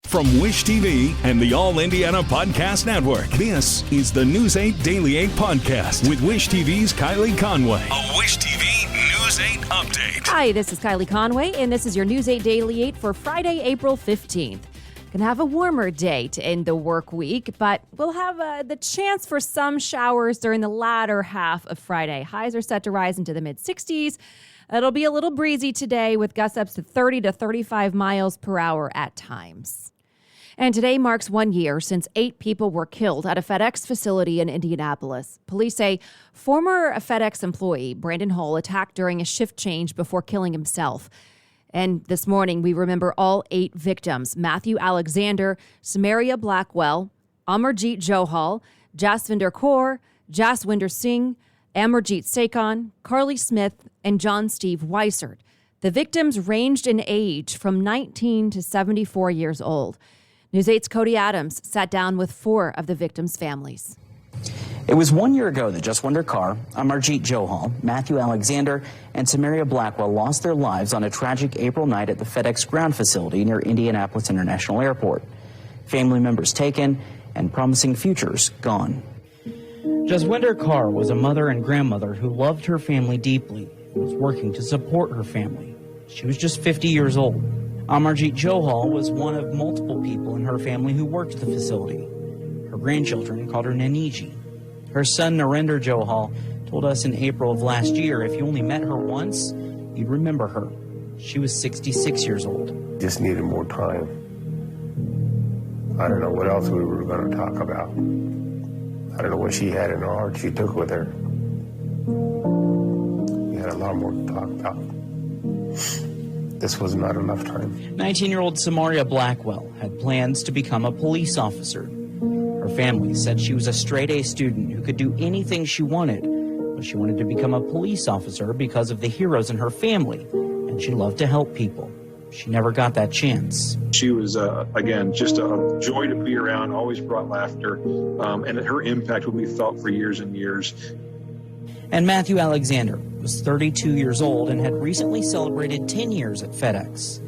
From Wish TV and the All Indiana Podcast Network, this is the News 8 Daily 8 Podcast with Wish TV's Kylie Conway. A Wish TV News 8 update. Hi, this is Kylie Conway, and this is your News 8 Daily 8 for Friday, April 15th. Gonna have a warmer day to end the work week, but we'll have the chance for some showers during the latter half of Friday. Highs are set to rise into the mid-60s. It'll be a little breezy today with gusts up to 30 to 35 miles per hour at times. And today marks 1 year since 8 people were killed at a FedEx facility in Indianapolis. Police say former FedEx employee Brandon Hull attacked during a shift change before killing himself. And this morning, we remember all 8 victims: Matthew Alexander, Samaria Blackwell, Amarjeet Johal, Jasvinder Kaur, Jaswinder Singh, Amarjeet Sekon, Carly Smith, and John Steve Weissert. The victims ranged in age from 19 to 74 years old. News 8's Cody Adams sat down with 4 of the victims' families. It was 1 year ago that Jaswinder Kaur, Amarjeet Johal, Matthew Alexander, and Samaria Blackwell lost their lives on a tragic April night at the FedEx ground facility near Indianapolis International Airport. Family members taken and promising futures gone. Jaswinder Kaur was a mother and grandmother who loved her family deeply and was working to support her family. She was just 50 years old. Amarjeet Johal was one of multiple people in her family who worked at the facility. Her grandchildren called her Naniji. Her son Narendra Johal told us in April of last year if you only met her once, you'd remember her. She was 66 years old. Just needed more time. I don't know what else we were going to talk about. I don't know what she had in her heart she took with her. We had a lot more to talk about. This was not enough time. 19-year-old Samaria Blackwell had plans to become a police officer. Her family said she was a straight-A student who could do anything she wanted, but she wanted to become a police officer because of the heroes in her family, and she loved to help people. She never got that chance. She was, again, just a joy to be around, always brought laughter, and her impact will be felt for years and years. And Matthew Alexander was 32 years old and had recently celebrated 10 years at FedEx.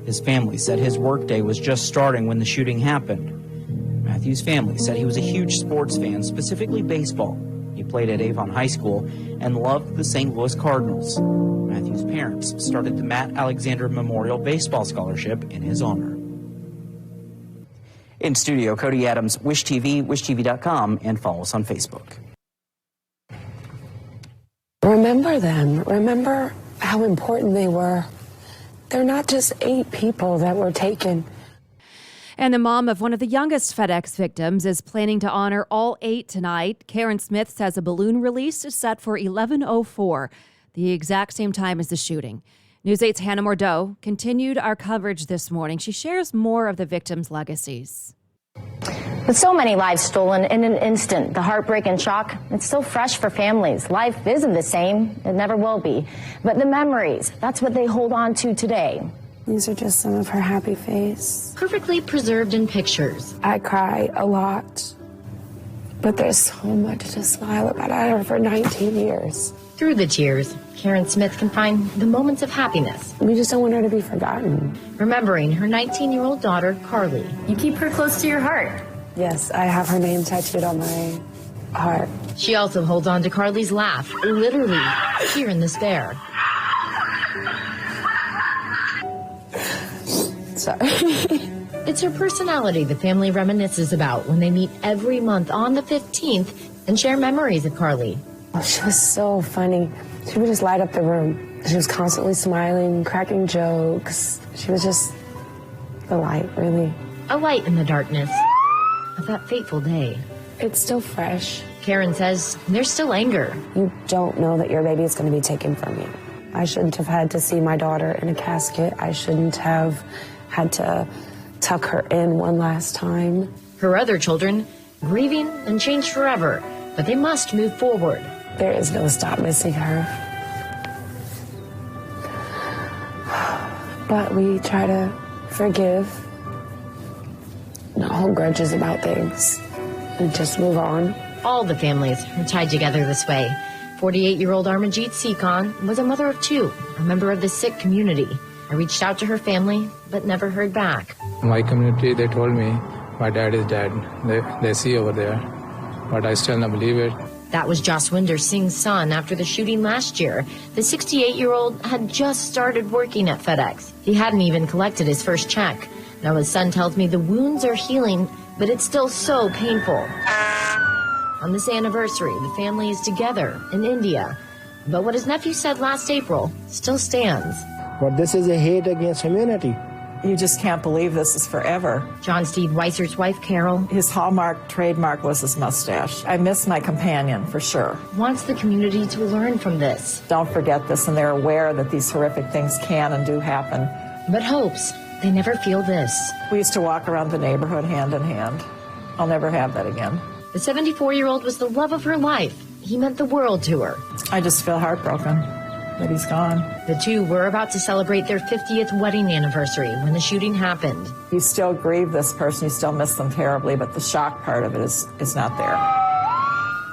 His family said his workday was just starting when the shooting happened. Matthew's family said he was a huge sports fan, specifically baseball. He played at Avon High School and loved the St. Louis Cardinals. Matthew's parents started the Matt Alexander Memorial Baseball Scholarship in his honor. In studio, Cody Adams, Wish TV, wishtv.com, and follow us on Facebook. Remember them. Remember how important they were. They're not just 8 people that were taken. And the mom of one of the youngest FedEx victims is planning to honor all 8 tonight. Karen Smith says a balloon release is set for 11:04, the exact same time as the shooting. News 8's Hannah Mordeau continued our coverage this morning. She shares more of the victims' legacies. With so many lives stolen in an instant, the heartbreak and shock, it's so fresh for families. Life isn't the same. It never will be. But the memories, that's what they hold on to today. These are just some of her happy face. Perfectly preserved in pictures. I cry a lot, but there's so much to smile about. I had her for 19 years. Through the tears, Karen Smith can find the moments of happiness. We just don't want her to be forgotten. Remembering her 19-year-old daughter, Carly. You keep her close to your heart. Yes, I have her name tattooed on my heart. She also holds on to Carly's laugh, literally, here in despair. Sorry. It's her personality the family reminisces about when they meet every month on the 15th and share memories of Carly. Oh, she was so funny. She would just light up the room. She was constantly smiling, cracking jokes. She was just the light, really. A light in the darkness of that fateful day. It's still fresh. Karen says there's still anger. You don't know that your baby is going to be taken from you. I shouldn't have had to see my daughter in a casket. I shouldn't have had to tuck her in one last time. Her other children grieving and changed forever, but they must move forward. There is no stop missing her. But we try to forgive, not hold grudges about things, and just move on. All the families are tied together this way. 48-year-old Amarjeet Sekon was a mother of 2, a member of the Sikh community. I reached out to her family, but never heard back. My community, they told me my dad is dead. They see over there, but I still don't believe it. That was Jaswinder Singh's son after the shooting last year. The 68-year-old had just started working at FedEx. He hadn't even collected his first check. Now his son tells me the wounds are healing, but it's still so painful. On this anniversary, the family is together in India. But what his nephew said last April still stands. But this is a hate against humanity. You just can't believe this is forever. John Steve Weiser's wife, Carol, his hallmark trademark was his mustache. I miss my companion, for sure. Wants the community to learn from this. Don't forget this, and they're aware that these horrific things can and do happen. But hopes they never feel this. We used to walk around the neighborhood hand in hand. I'll never have that again. The 74-year-old was the love of her life. He meant the world to her. I just feel heartbroken that he's gone. The two were about to celebrate their 50th wedding anniversary when the shooting happened. You still grieve this person, you still miss them terribly, but the shock part of it is not there.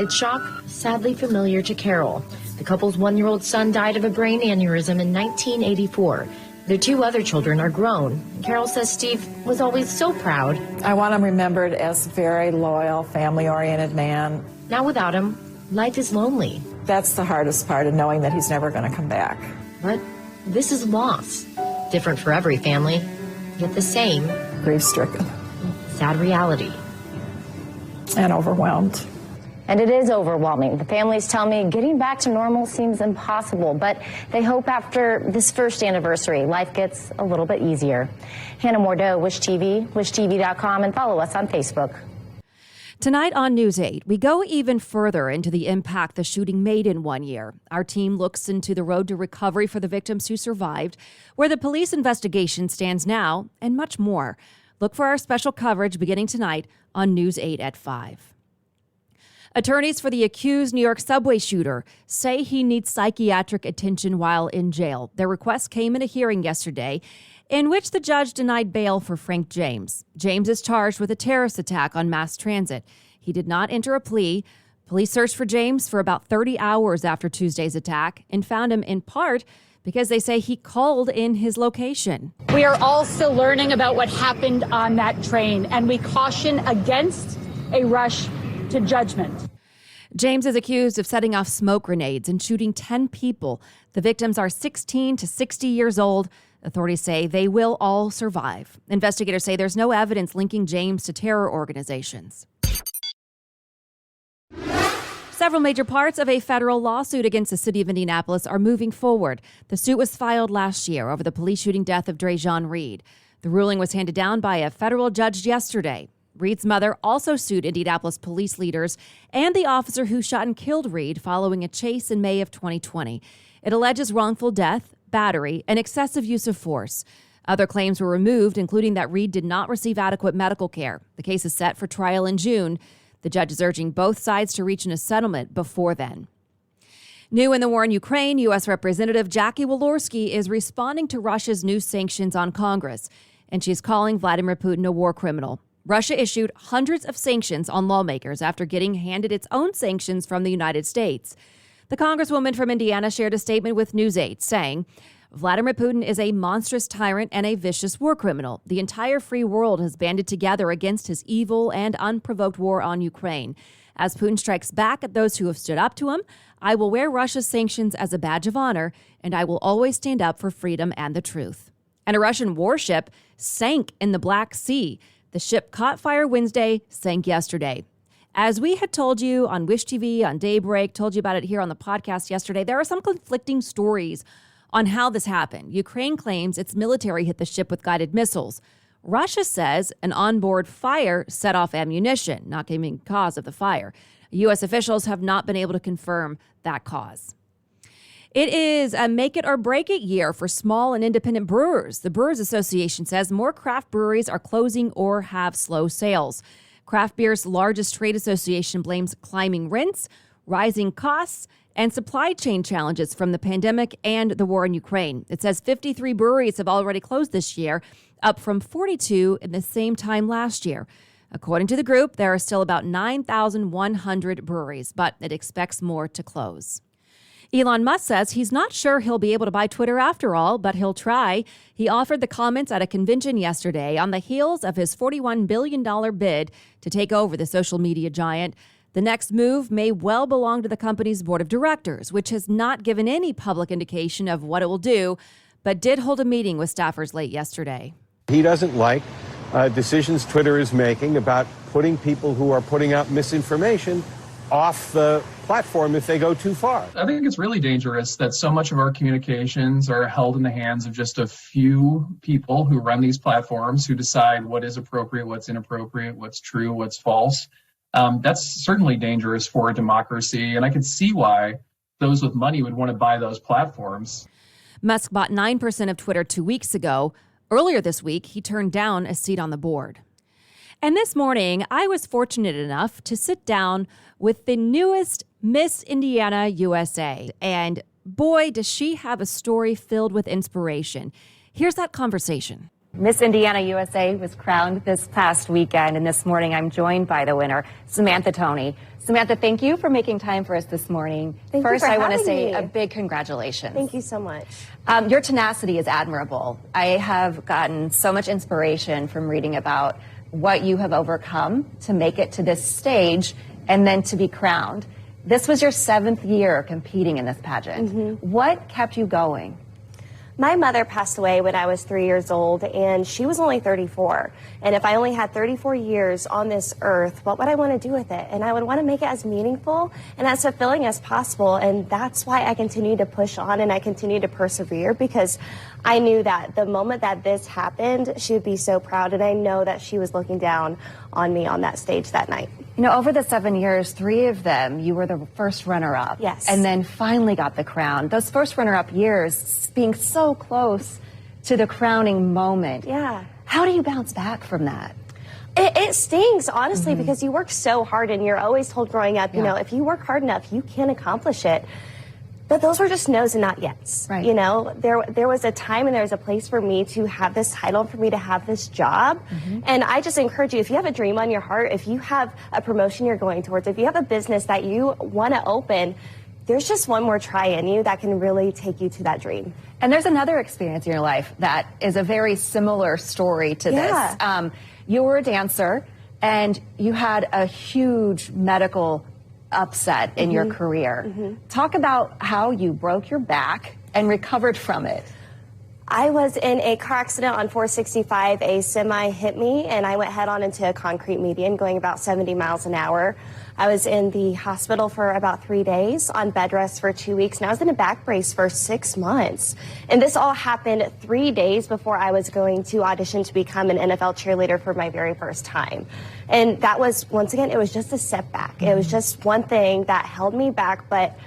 It's shock sadly familiar to Carol. The couple's 1-year-old son died of a brain aneurysm in 1984. Their 2 other children are grown. Carol says Steve was always so proud. I want him remembered as a very loyal, family-oriented man. Now without him, life is lonely. That's the hardest part of knowing that he's never going to come back. But this is loss. Different for every family, yet the same. Grief-stricken. Sad reality. And overwhelmed. And it is overwhelming. The families tell me getting back to normal seems impossible, but they hope after this first anniversary, life gets a little bit easier. Hannah Mordeau, Wish TV, wishtv.com, and follow us on Facebook. Tonight on News 8, we go even further into the impact the shooting made in 1 year. Our team looks into the road to recovery for the victims who survived, where the police investigation stands now, and much more. Look for our special coverage beginning tonight on News 8 at 5. Attorneys for the accused New York subway shooter say he needs psychiatric attention while in jail. Their request came in a hearing yesterday in which the judge denied bail for Frank James. James is charged with a terrorist attack on mass transit. He did not enter a plea. Police searched for James for about 30 hours after Tuesday's attack and found him in part because they say he called in his location. We are all still learning about what happened on that train, and we caution against a rush to judgment. James is accused of setting off smoke grenades and shooting 10 people. The victims are 16 to 60 years old. Authorities say they will all survive. Investigators say there's no evidence linking James to terror organizations. Several major parts of a federal lawsuit against the city of Indianapolis are moving forward. The suit was filed last year over the police shooting death of Dre'Jon Reed. The ruling was handed down by a federal judge yesterday. Reed's mother also sued Indianapolis police leaders and the officer who shot and killed Reed following a chase in May of 2020. It alleges wrongful death, battery, and excessive use of force. Other claims were removed, including that Reed did not receive adequate medical care. The case is set for trial in June. The judge is urging both sides to reach a settlement before then. New in the war in Ukraine, U.S. Representative Jackie Walorski is responding to Russia's new sanctions on Congress, and she's calling Vladimir Putin a war criminal. Russia issued hundreds of sanctions on lawmakers after getting handed its own sanctions from the United States. The Congresswoman from Indiana shared a statement with News 8 saying, Vladimir Putin is a monstrous tyrant and a vicious war criminal. The entire free world has banded together against his evil and unprovoked war on Ukraine. As Putin strikes back at those who have stood up to him, I will wear Russia's sanctions as a badge of honor, and I will always stand up for freedom and the truth. And a Russian warship sank in the Black Sea. The ship caught fire Wednesday, sank yesterday. As we had told you on Wish TV, on Daybreak, told you about it here on the podcast yesterday, there are some conflicting stories on how this happened. Ukraine claims its military hit the ship with guided missiles. Russia says an onboard fire set off ammunition, not giving cause of the fire. U.S. officials have not been able to confirm that cause. It is a make it or break it year for small and independent brewers. The Brewers Association says more craft breweries are closing or have slow sales. Craft beer's largest trade association blames climbing rents, rising costs, and supply chain challenges from the pandemic and the war in Ukraine. It says 53 breweries have already closed this year, up from 42 in the same time last year. According to the group, there are still about 9,100 breweries, but it expects more to close. Elon Musk says he's not sure he'll be able to buy Twitter after all, but he'll try. He offered the comments at a convention yesterday on the heels of his $41 billion bid to take over the social media giant. The next move may well belong to the company's board of directors, which has not given any public indication of what it will do, but did hold a meeting with staffers late yesterday. He doesn't like decisions Twitter is making about putting people who are putting out misinformation off the platform if they go too far. I think it's really dangerous that so much of our communications are held in the hands of just a few people who run these platforms, who decide what is appropriate, what's inappropriate, what's true, what's false. That's certainly dangerous for a democracy, and I can see why those with money would want to buy those platforms. Musk bought 9% of Twitter 2 weeks ago. Earlier this week, he turned down a seat on the board. And this morning, I was fortunate enough to sit down with the newest Miss Indiana USA. And boy, does she have a story filled with inspiration. Here's that conversation. Miss Indiana USA was crowned this past weekend, and this morning I'm joined by the winner, Samantha Toney. Samantha, thank you for making time for us this morning. First, I want to say a big congratulations. Thank you so much. Your tenacity is admirable. I have gotten so much inspiration from reading about what you have overcome to make it to this stage and then to be crowned. This was your 7th year competing in this pageant. Mm-hmm. What kept you going? My mother passed away when I was 3 years old, and she was only 34. And if I only had 34 years on this earth, what would I want to do with it? And I would want to make it as meaningful and as fulfilling as possible. And that's why I continue to push on and I continue to persevere, because I knew that the moment that this happened, she would be so proud. And I know that she was looking down on me on that stage that night. You know, over the 7 years, 3 of them, you were the first runner-up. Yes. And then finally got the crown. Those first runner-up years, being so close to the crowning moment. Yeah. How do you bounce back from that? It stings, honestly, because you work so hard, and you're always told growing up, you know, if you work hard enough, you can accomplish it. But those were just no's and not yets. Right. You know, there was a time and there was a place for me to have this title, for me to have this job. And I just encourage you, if you have a dream on your heart, if you have a promotion you're going towards, if you have a business that you want to open, there's just one more try in you that can really take you to that dream. And there's another experience in your life that is a very similar story to this. You were a dancer and you had a huge medical upset in your career. Talk about how you broke your back and recovered from it. I was in a car accident on 465. A semi hit me and I went head on into a concrete median going about 70 miles an hour. I was in the hospital for about 3 days, on bed rest for 2 weeks, and I was in a back brace for 6 months. And this all happened 3 days before I was going to audition to become an NFL cheerleader for my very first time. And that was, once again, it was just a setback. It was just one thing that held me back, but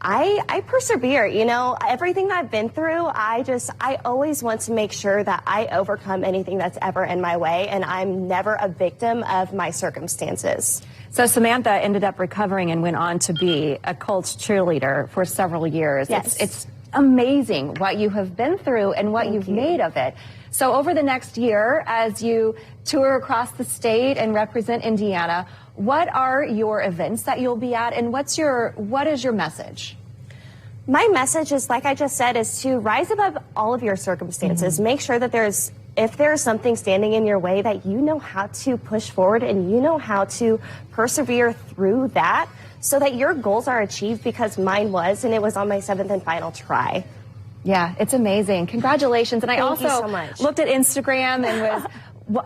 I persevere. You know, everything that I've been through, I always want to make sure that I overcome anything that's ever in my way, and I'm never a victim of my circumstances. So Samantha ended up recovering and went on to be a Colts cheerleader for several years. Yes. It's amazing what you have been through and what you've made of it. So over the next year, as you tour across the state and represent Indiana, what are your events that you'll be at, and what is your message? My message is, like I just said, is to rise above all of your circumstances. Make sure that if there's something standing in your way, that you know how to push forward and you know how to persevere through that so that your goals are achieved, because mine was, and it was on my 7th and final try. Yeah, it's amazing. Congratulations. And I Thank also you so much. looked at Instagram and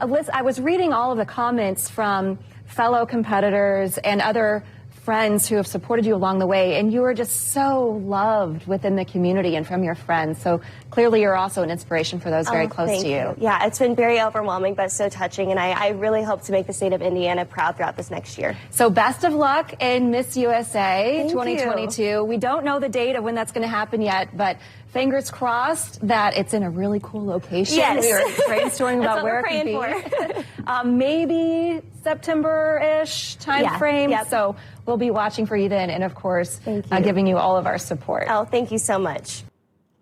I was reading all of the comments from fellow competitors and other friends who have supported you along the way, and you are just so loved within the community and from your friends. So clearly you're also an inspiration for those very close to you. Yeah, it's been very overwhelming, but so touching, and I really hope to make the state of Indiana proud throughout this next year. So best of luck in Miss USA Thank 2022. you. We don't know the date of when that's going to happen yet, but fingers crossed that it's in a really cool location. Yes. We were brainstorming about where it could be. Maybe September-ish time frame. Yep. So we'll be watching for you then, and of course, giving you all of our support. Oh, thank you so much.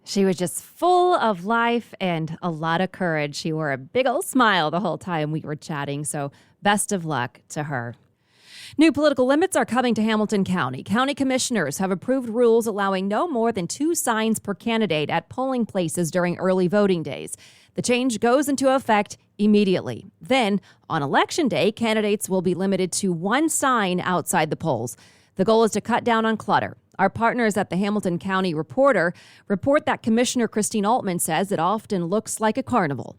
She was just full of life and a lot of courage. She wore a big old smile the whole time we were chatting, so best of luck to her. New political limits are coming to Hamilton County. County commissioners have approved rules allowing no more than 2 signs per candidate at polling places during early voting days. The change goes into effect immediately. Then, on Election Day, candidates will be limited to 1 sign outside the polls. The goal is to cut down on clutter. Our partners at the Hamilton County Reporter report that Commissioner Christine Altman says it often looks like a carnival.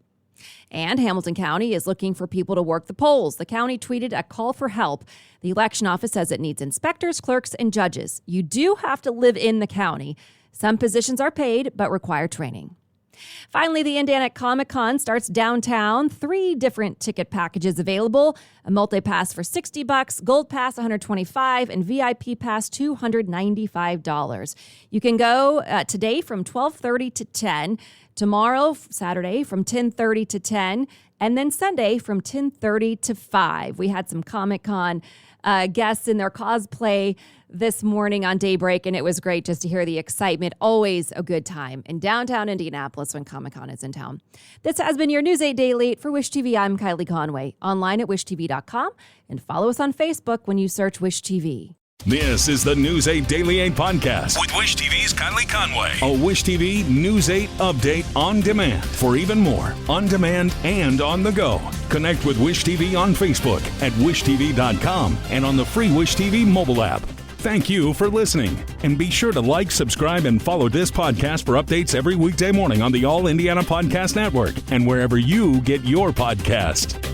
And Hamilton County is looking for people to work the polls. The county tweeted a call for help. The election office says it needs inspectors, clerks, and judges. You do have to live in the county. Some positions are paid but require training. Finally, the Indiana Comic-Con starts downtown. 3 different ticket packages available. A multi-pass for $60, Gold Pass $125, and VIP Pass $295. You can go today from 12:30 to 10, tomorrow, Saturday, from 10:30 to 10, and then Sunday from 10:30 to 5. We had some Comic-Con guests in their cosplay this morning on Daybreak, and it was great just to hear the excitement. Always a good time in downtown Indianapolis when Comic-Con is in town. This has been your News 8 Daily for Wish TV. I'm Kylie Conway, online at wishtv.com, and follow us on Facebook when you search Wish TV. This is the News 8 Daily 8 podcast with Wish TV's Kylie Conway. A Wish TV News 8 update on demand for even more on demand and on the go. Connect with Wish TV on Facebook at wishtv.com and on the free Wish TV mobile app. Thank you for listening, and be sure to like, subscribe, and follow this podcast for updates every weekday morning on the All Indiana Podcast Network and wherever you get your podcast.